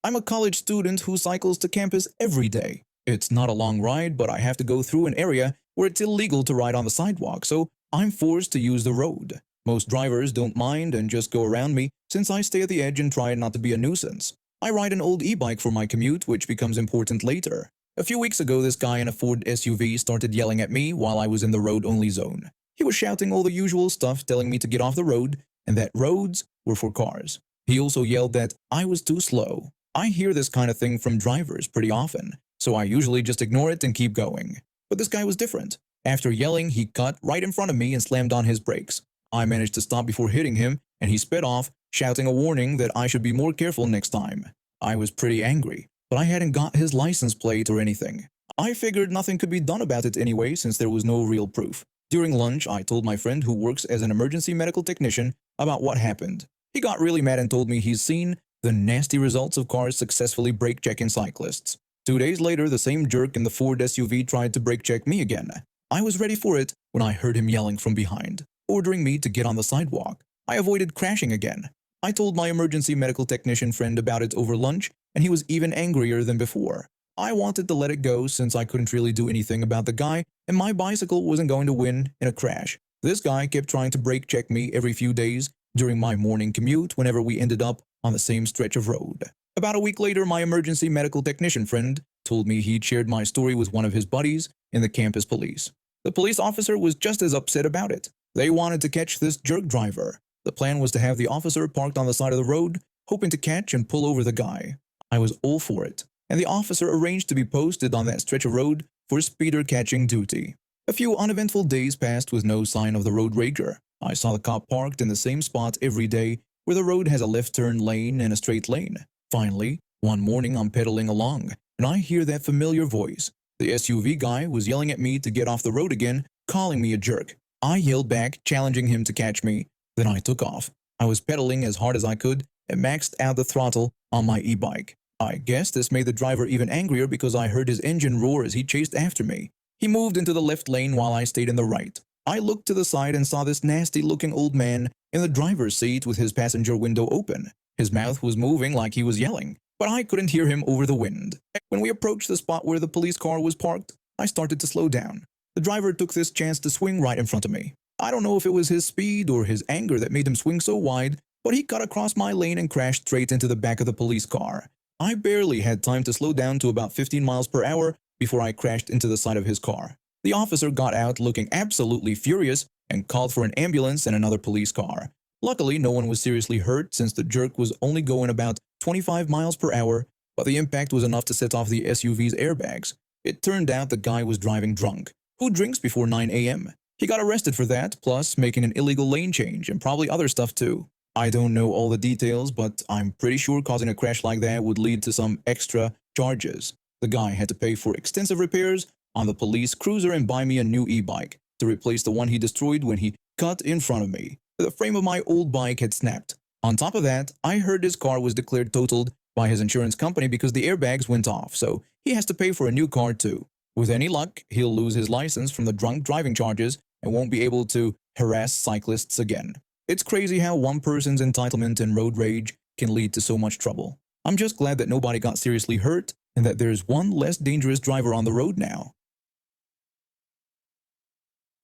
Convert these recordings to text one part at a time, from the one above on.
I'm a college student who cycles to campus every day. It's not a long ride, but I have to go through an area where it's illegal to ride on the sidewalk, so I'm forced to use the road. Most drivers don't mind and just go around me since I stay at the edge and try not to be a nuisance. I ride an old e-bike for my commute, which becomes important later. A few weeks ago, this guy in a Ford SUV started yelling at me while I was in the road-only zone. He was shouting all the usual stuff, telling me to get off the road and that roads were for cars. He also yelled that I was too slow. I hear this kind of thing from drivers pretty often, so I usually just ignore it and keep going. But this guy was different. After yelling, he cut right in front of me and slammed on his brakes. I managed to stop before hitting him, and he sped off, shouting a warning that I should be more careful next time. I was pretty angry, but I hadn't got his license plate or anything. I figured nothing could be done about it anyway since there was no real proof. During lunch, I told my friend who works as an emergency medical technician about what happened. He got really mad and told me he's seen the nasty results of cars successfully brake-checking cyclists. 2 days later, the same jerk in the Ford SUV tried to brake-check me again. I was ready for it when I heard him yelling from behind, ordering me to get on the sidewalk. I avoided crashing again. I told my emergency medical technician friend about it over lunch, and he was even angrier than before. I wanted to let it go since I couldn't really do anything about the guy, and my bicycle wasn't going to win in a crash. This guy kept trying to brake-check me every few days during my morning commute whenever we ended up on the same stretch of road. About a week later, my emergency medical technician friend told me he'd shared my story with one of his buddies in the campus police. The police officer was just as upset about it. They wanted to catch this jerk driver. The plan was to have the officer parked on the side of the road, hoping to catch and pull over the guy. I was all for it, and the officer arranged to be posted on that stretch of road for speeder catching duty. A few uneventful days passed with no sign of the road rager. I saw the cop parked in the same spot every day where the road has a left turn lane and a straight lane. Finally, one morning I'm pedaling along, and I hear that familiar voice. The SUV guy was yelling at me to get off the road again, calling me a jerk. I yelled back, challenging him to catch me. Then I took off. I was pedaling as hard as I could and maxed out the throttle on my e-bike. I guess this made the driver even angrier because I heard his engine roar as he chased after me. He moved into the left lane while I stayed in the right. I looked to the side and saw this nasty-looking old man in the driver's seat with his passenger window open. His mouth was moving like he was yelling, but I couldn't hear him over the wind. When we approached the spot where the police car was parked, I started to slow down. The driver took this chance to swing right in front of me. I don't know if it was his speed or his anger that made him swing so wide, but he cut across my lane and crashed straight into the back of the police car. I barely had time to slow down to about 15 miles per hour before I crashed into the side of his car. The officer got out looking absolutely furious and called for an ambulance and another police car. Luckily, no one was seriously hurt since the jerk was only going about 25 miles per hour, but the impact was enough to set off the SUV's airbags. It turned out the guy was driving drunk. Who drinks before 9 a.m.? He got arrested for that, plus making an illegal lane change and probably other stuff too. I don't know all the details, but I'm pretty sure causing a crash like that would lead to some extra charges. The guy had to pay for extensive repairs on the police cruiser and buy me a new e-bike to replace the one he destroyed when he cut in front of me. The frame of my old bike had snapped. On top of that, I heard his car was declared totaled by his insurance company because the airbags went off, so he has to pay for a new car too. With any luck, he'll lose his license from the drunk driving charges and won't be able to harass cyclists again. It's crazy how one person's entitlement and road rage can lead to so much trouble. I'm just glad that nobody got seriously hurt and that there's one less dangerous driver on the road now.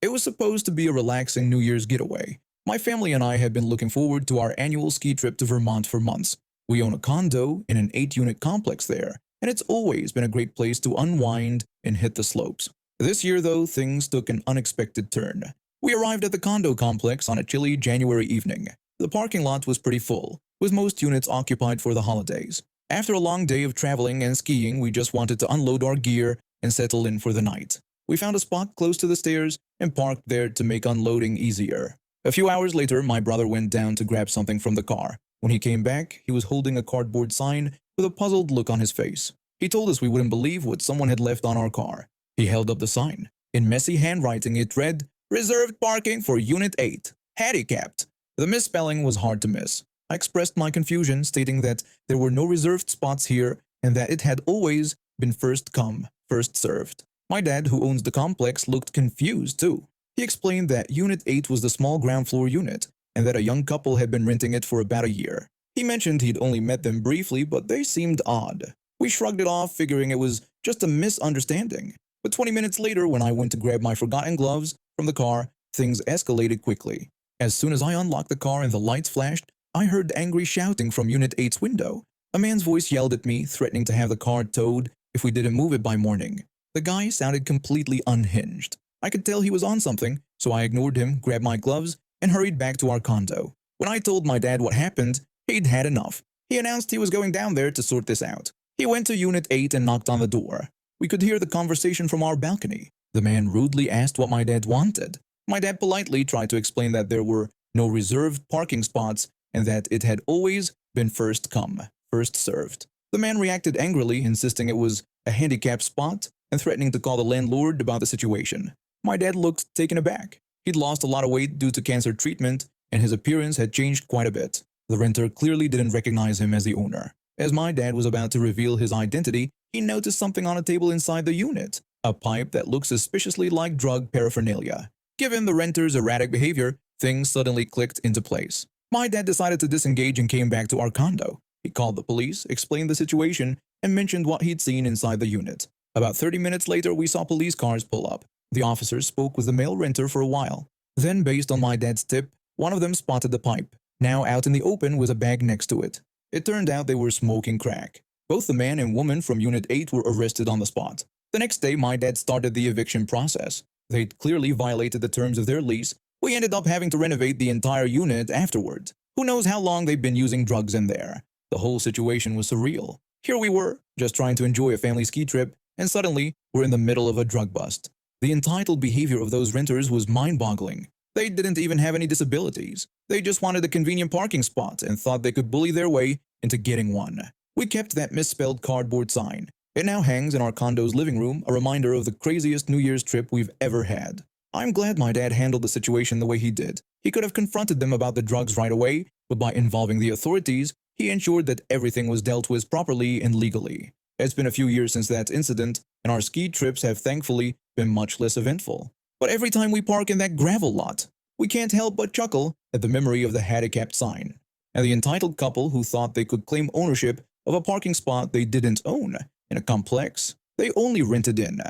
It was supposed to be a relaxing New Year's getaway. My family and I had been looking forward to our annual ski trip to Vermont for months. We own a condo in an 8-unit complex there, and it's always been a great place to unwind and hit the slopes. This year, though, things took an unexpected turn. We arrived at the condo complex on a chilly January evening. The parking lot was pretty full, with most units occupied for the holidays. After a long day of traveling and skiing, we just wanted to unload our gear and settle in for the night. We found a spot close to the stairs and parked there to make unloading easier. A few hours later, my brother went down to grab something from the car. When he came back, he was holding a cardboard sign with a puzzled look on his face. He told us we wouldn't believe what someone had left on our car. He held up the sign. In messy handwriting, it read, "Reserved parking for Unit 8. Handicapped." The misspelling was hard to miss. I expressed my confusion, stating that there were no reserved spots here and that it had always been first come, first served. My dad, who owns the complex, looked confused too. He explained that Unit 8 was the small ground floor unit and that a young couple had been renting it for about a year. He mentioned he'd only met them briefly, but they seemed odd. We shrugged it off, figuring it was just a misunderstanding. But 20 minutes later, when I went to grab my forgotten gloves from the car, things escalated quickly. As soon as I unlocked the car and the lights flashed, I heard angry shouting from Unit 8's window. A man's voice yelled at me, threatening to have the car towed if we didn't move it by morning. The guy sounded completely unhinged. I could tell he was on something, so I ignored him, grabbed my gloves, and hurried back to our condo. When I told my dad what happened, he'd had enough. He announced he was going down there to sort this out. He went to Unit 8 and knocked on the door. We could hear the conversation from our balcony. The man rudely asked what my dad wanted. My dad politely tried to explain that there were no reserved parking spots and that it had always been first come, first served. The man reacted angrily, insisting it was a handicapped spot and threatening to call the landlord about the situation. My dad looked taken aback. He'd lost a lot of weight due to cancer treatment, and his appearance had changed quite a bit. The renter clearly didn't recognize him as the owner. As my dad was about to reveal his identity, he noticed something on a table inside the unit, a pipe that looked suspiciously like drug paraphernalia. Given the renter's erratic behavior, things suddenly clicked into place. My dad decided to disengage and came back to our condo. He called the police, explained the situation, and mentioned what he'd seen inside the unit. About 30 minutes later, we saw police cars pull up. The officers spoke with the male renter for a while. Then, based on my dad's tip, one of them spotted the pipe, now out in the open with a bag next to it. It turned out they were smoking crack. Both the man and woman from Unit 8 were arrested on the spot. The next day, my dad started the eviction process. They'd clearly violated the terms of their lease. We ended up having to renovate the entire unit afterward. Who knows how long they've been using drugs in there. The whole situation was surreal. Here we were, just trying to enjoy a family ski trip, and suddenly, we're in the middle of a drug bust. The entitled behavior of those renters was mind-boggling. They didn't even have any disabilities. They just wanted a convenient parking spot and thought they could bully their way into getting one. We kept that misspelled cardboard sign. It now hangs in our condo's living room, a reminder of the craziest New Year's trip we've ever had. I'm glad my dad handled the situation the way he did. He could have confronted them about the drugs right away, but by involving the authorities, he ensured that everything was dealt with properly and legally. It's been a few years since that incident, and our ski trips have thankfully been much less eventful. But every time we park in that gravel lot, we can't help but chuckle at the memory of the handicapped sign, and the entitled couple who thought they could claim ownership of a parking spot they didn't own in a complex they only rented in.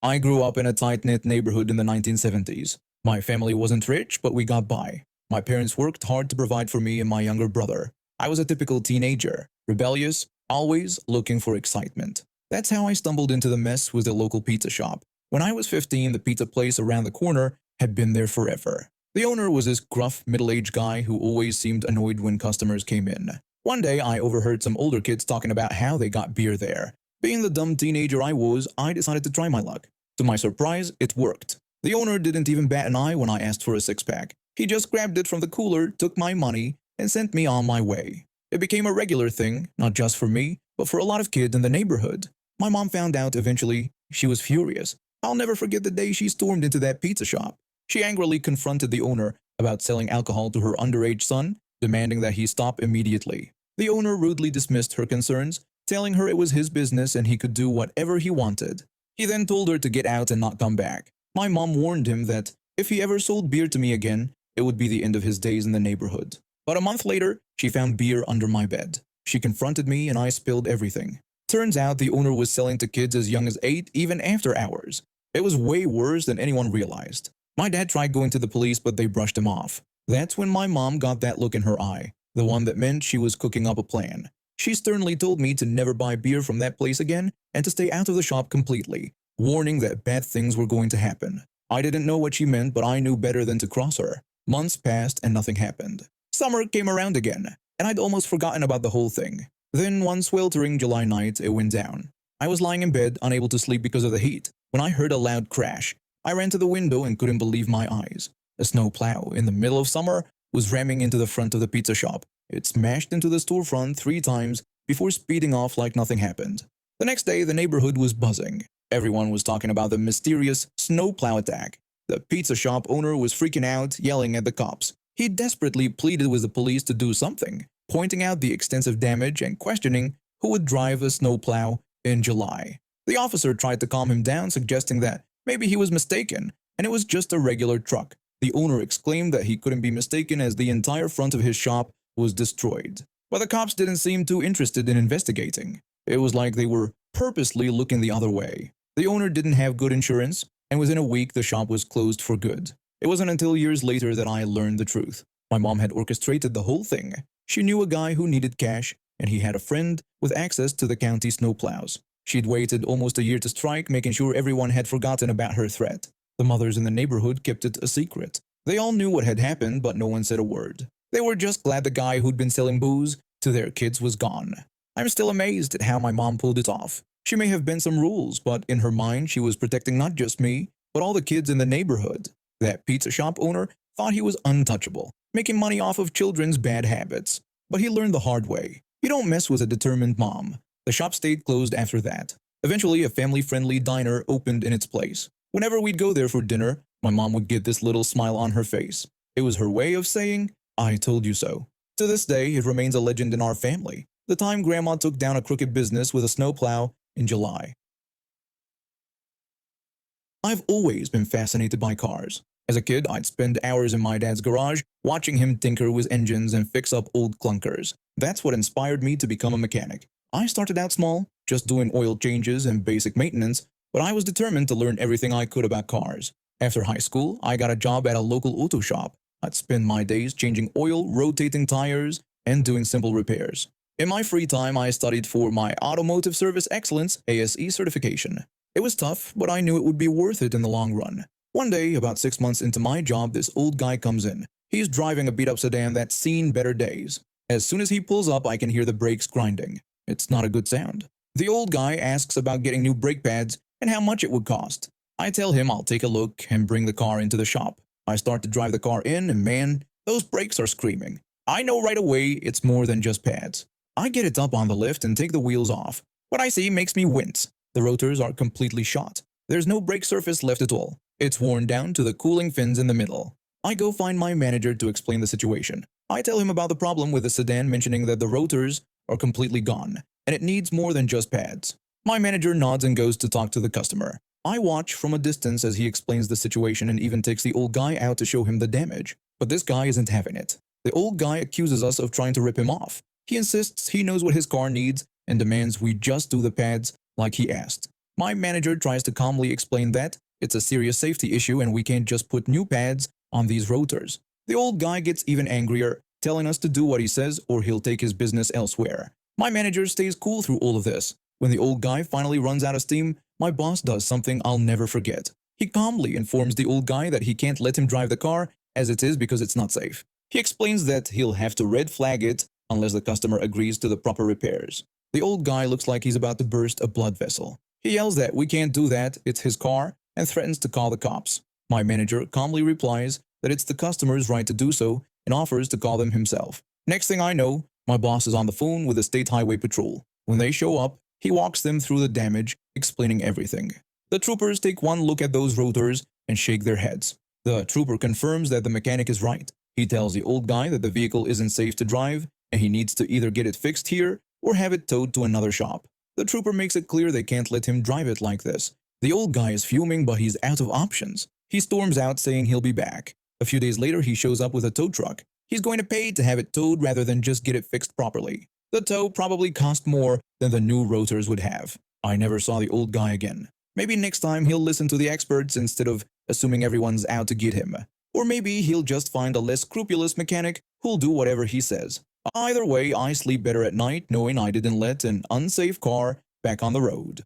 I grew up in a tight-knit neighborhood in the 1970s. My family wasn't rich, but we got by. My parents worked hard to provide for me and my younger brother. I was a typical teenager, rebellious, always looking for excitement. That's how I stumbled into the mess with the local pizza shop. When I was 15, the pizza place around the corner had been there forever. The owner was this gruff, middle-aged guy who always seemed annoyed when customers came in. One day, I overheard some older kids talking about how they got beer there. Being the dumb teenager I was, I decided to try my luck. To my surprise, it worked. The owner didn't even bat an eye when I asked for a six-pack. He just grabbed it from the cooler, took my money, and sent me on my way. It became a regular thing, not just for me, but for a lot of kids in the neighborhood. My mom found out eventually. She was furious. I'll never forget the day she stormed into that pizza shop. She angrily confronted the owner about selling alcohol to her underage son, demanding that he stop immediately. The owner rudely dismissed her concerns, telling her it was his business and he could do whatever he wanted. He then told her to get out and not come back. My mom warned him that if he ever sold beer to me again, it would be the end of his days in the neighborhood. But a month later, she found beer under my bed. She confronted me and I spilled everything. Turns out the owner was selling to kids as young as 8 even after hours. It was way worse than anyone realized. My dad tried going to the police, but they brushed him off. That's when my mom got that look in her eye, the one that meant she was cooking up a plan. She sternly told me to never buy beer from that place again and to stay out of the shop completely, warning that bad things were going to happen. I didn't know what she meant, but I knew better than to cross her. Months passed and nothing happened. Summer came around again, and I'd almost forgotten about the whole thing. Then one sweltering July night, it went down. I was lying in bed, unable to sleep because of the heat, when I heard a loud crash. I ran to the window and couldn't believe my eyes. A snowplow, in the middle of summer, was ramming into the front of the pizza shop. It smashed into the storefront 3 times before speeding off like nothing happened. The next day, the neighborhood was buzzing. Everyone was talking about the mysterious snowplow attack. The pizza shop owner was freaking out, yelling at the cops. He desperately pleaded with the police to do something, pointing out the extensive damage and questioning who would drive a snowplow in July. The officer tried to calm him down, suggesting that maybe he was mistaken and it was just a regular truck. The owner exclaimed that he couldn't be mistaken as the entire front of his shop was destroyed. But the cops didn't seem too interested in investigating. It was like they were purposely looking the other way. The owner didn't have good insurance, and within a week the shop was closed for good. It wasn't until years later that I learned the truth. My mom had orchestrated the whole thing. She knew a guy who needed cash, and he had a friend with access to the county snowplows. She'd waited almost a year to strike, making sure everyone had forgotten about her threat. The mothers in the neighborhood kept it a secret. They all knew what had happened, but no one said a word. They were just glad the guy who'd been selling booze to their kids was gone. I'm still amazed at how my mom pulled it off. She may have bent some rules, but in her mind she was protecting not just me, but all the kids in the neighborhood. That pizza shop owner thought he was untouchable, making money off of children's bad habits. But he learned the hard way. You don't mess with a determined mom. The shop stayed closed after that. Eventually, a family-friendly diner opened in its place. Whenever we'd go there for dinner, my mom would get this little smile on her face. It was her way of saying, "I told you so." To this day, it remains a legend in our family. The time Grandma took down a crooked business with a snowplow in July. I've always been fascinated by cars. As a kid, I'd spend hours in my dad's garage watching him tinker with engines and fix up old clunkers. That's what inspired me to become a mechanic. I started out small, just doing oil changes and basic maintenance, but I was determined to learn everything I could about cars. After high school, I got a job at a local auto shop. I'd spend my days changing oil, rotating tires, and doing simple repairs. In my free time, I studied for my Automotive Service Excellence ASE certification. It was tough, but I knew it would be worth it in the long run. One day, about 6 months into my job, this old guy comes in. He's driving a beat-up sedan that's seen better days. As soon as he pulls up, I can hear the brakes grinding. It's not a good sound. The old guy asks about getting new brake pads and how much it would cost. I tell him I'll take a look and bring the car into the shop. I start to drive the car in, and man, those brakes are screaming. I know right away it's more than just pads. I get it up on the lift and take the wheels off. What I see makes me wince. The rotors are completely shot. There's no brake surface left at all. It's worn down to the cooling fins in the middle. I go find my manager to explain the situation. I tell him about the problem with the sedan, mentioning that the rotors are completely gone, and it needs more than just pads. My manager nods and goes to talk to the customer. I watch from a distance as he explains the situation and even takes the old guy out to show him the damage. But this guy isn't having it. The old guy accuses us of trying to rip him off. He insists he knows what his car needs and demands we just do the pads like he asked. My manager tries to calmly explain that it's a serious safety issue and we can't just put new pads on these rotors. The old guy gets even angrier, telling us to do what he says or he'll take his business elsewhere. My manager stays cool through all of this. When the old guy finally runs out of steam, my boss does something I'll never forget. He calmly informs the old guy that he can't let him drive the car as it is because it's not safe. He explains that he'll have to red flag it unless the customer agrees to the proper repairs. The old guy looks like he's about to burst a blood vessel. He yells that we can't do that, it's his car, and threatens to call the cops. My manager calmly replies that it's the customer's right to do so and offers to call them himself. Next thing I know, my boss is on the phone with the State Highway Patrol. When they show up, he walks them through the damage, explaining everything. The troopers take one look at those rotors and shake their heads. The trooper confirms that the mechanic is right. He tells the old guy that the vehicle isn't safe to drive and he needs to either get it fixed here or have it towed to another shop. The trooper makes it clear they can't let him drive it like this. The old guy is fuming, but he's out of options. He storms out saying he'll be back. A few days later, he shows up with a tow truck. He's going to pay to have it towed rather than just get it fixed properly. The tow probably cost more than the new rotors would have. I never saw the old guy again. Maybe next time he'll listen to the experts instead of assuming everyone's out to get him. Or maybe he'll just find a less scrupulous mechanic who'll do whatever he says. Either way, I sleep better at night knowing I didn't let an unsafe car back on the road.